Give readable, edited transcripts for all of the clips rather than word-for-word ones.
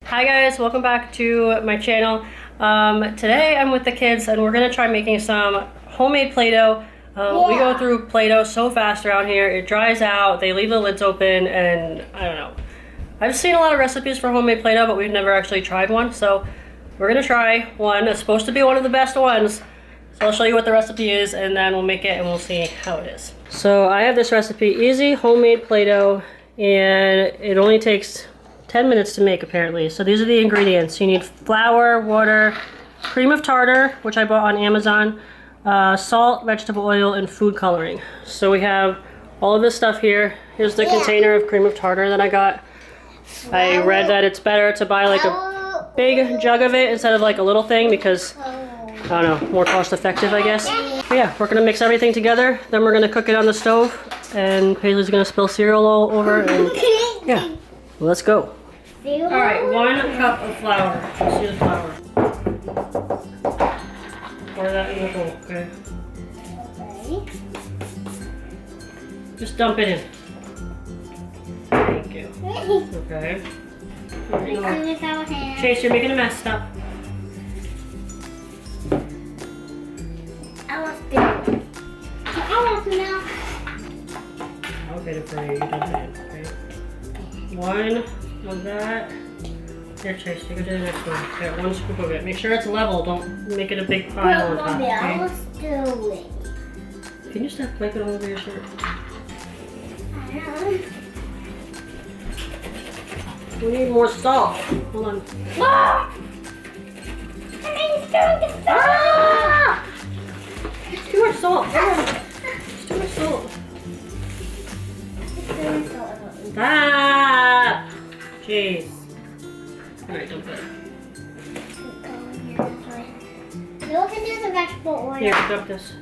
Hi guys, welcome back to my channel. Today I'm with the kids and we're gonna try making some homemade Play-Doh. We go through Play-Doh so fast around here. It dries out, they leave the lids open, and I don't know. I've seen a lot of recipes for homemade Play-Doh, but we've never actually tried one. So we're gonna try one. It's supposed to be one of the best ones. So I'll show you what the recipe is and then we'll make it and we'll see how it is. So I have this recipe, easy homemade Play-Doh, and it only takes 10 minutes to make apparently. So these are the ingredients. You need flour, water, cream of tartar, which I bought on Amazon, salt, vegetable oil, and food coloring. So we have all of this stuff here. Here's the container of cream of tartar that I got. I read that it's better to buy like a big jug of it instead of like a little thing because, I don't know, more cost effective I guess. But yeah, we're gonna mix everything together, then we're gonna cook it on the stove, and Paisley's gonna spill cereal all over, and yeah, let's go. Alright, 1 cup of flour. Let's see the flour. Pour that in the bowl, okay? Just dump it in. Thank you. Okay. Chase, you're making a mess. Stop. I want to know. I'll get it for you. You dump it in, okay? 1 of that. Here, Chase, you go to the next one. Get 1 scoop of it. Make sure it's level. Don't make it a big pile on top. Mommy, Okay? let's do it. Can you stop wiping all over your shirt? We need more salt. Hold on. Ah! Ah! It's too much salt. It's too much salt. Stop! Jeez. Alright, don't put it. You can do the vegetable oil. Here, dump this.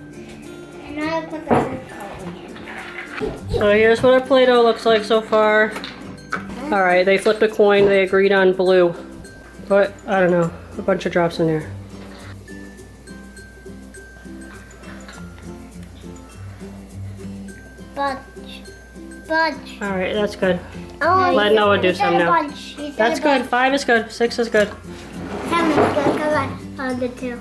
And I'll put the food coloring in. So here's what our Play-Doh looks like so far. Alright, they flipped a coin. They agreed on blue. But, I don't know. A bunch of drops in there. Bunch. Alright, that's good. Oh, Let Noah do some now. Bunch. That's good. 5 is good. 6 is good. 7 is good because I did 2.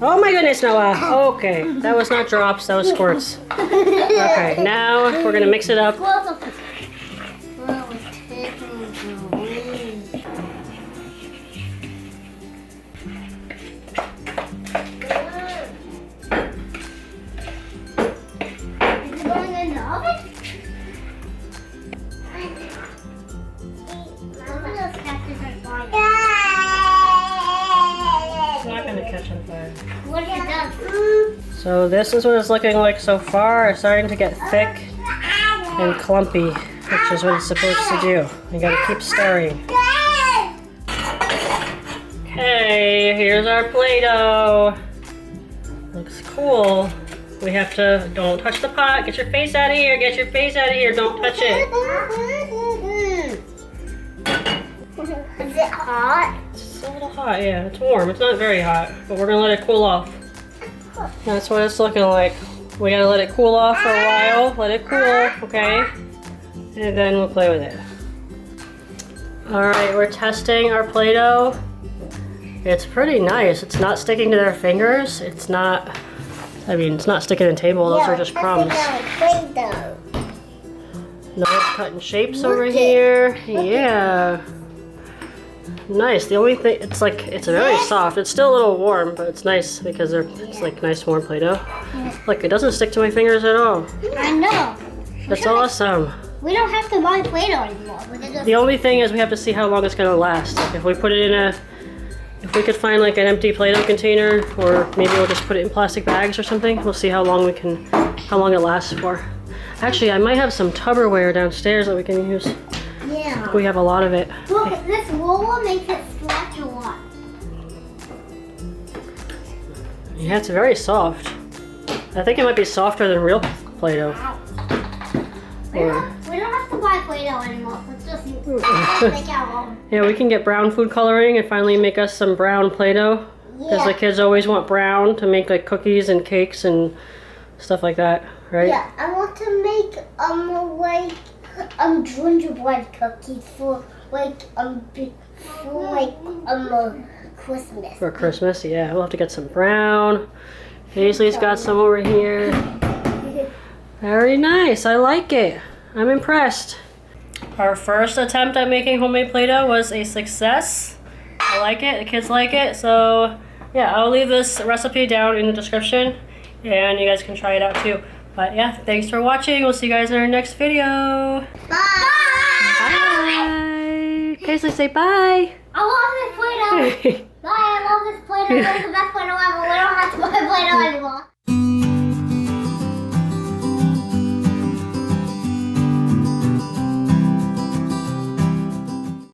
Oh my goodness, Noah. Okay, that was not drops, that was squirts. Okay, now we're gonna mix it up. So this is what it's looking like so far. It's starting to get thick and clumpy, which is what it's supposed to do. You gotta keep stirring. Okay, here's our Play-Doh. Looks cool. We have to, don't touch the pot. Get your face out of here. Get your face out of here. Don't touch it. Is it hot? It's a little hot, yeah. It's warm. It's not very hot, but we're gonna let it cool off. That's what it's looking like. We gotta let it cool off for a while. Let it cool, okay? And then we'll play with it. Alright, we're testing our Play-Doh. It's pretty nice. It's not sticking to their fingers. It's not, I mean, it's not sticking to the table. Those are just crumbs. No, it's cutting shapes over here. Yeah. Nice. The only thing, it's like, it's very soft. It's still a little warm, but it's nice because it's like nice warm Play-Doh. Look, it doesn't stick to my fingers at all. I know. That's awesome. We don't have to buy Play-Doh anymore. The only thing is we have to see how long it's going to last. Like if we put it in if we could find like an empty Play-Doh container, or maybe we'll just put it in plastic bags or something. We'll see how long how long it lasts for. Actually, I might have some Tupperware downstairs that we can use. Yeah. We have a lot of it. Look, this roller makes it stretch a lot. Yeah, it's very soft. I think it might be softer than real Play-Doh. We don't have to buy Play-Doh anymore. Let's just make our own. Yeah, we can get brown food coloring and finally make us some brown Play-Doh. Because the kids always want brown to make like cookies and cakes and stuff like that, right? Yeah, I want to make gingerbread cookies for Christmas. For Christmas, yeah. We'll have to get some brown. Paisley's got some over here. Very nice. I like it. I'm impressed. Our first attempt at making homemade Play-Doh was a success. I like it. The kids like it. So, yeah, I'll leave this recipe down in the description, and you guys can try it out too. But yeah, thanks for watching. We'll see you guys in our next video. Bye. Bye. Paisley, say bye. I love this Play-Doh. Bye. I love this Play-Doh. It's the best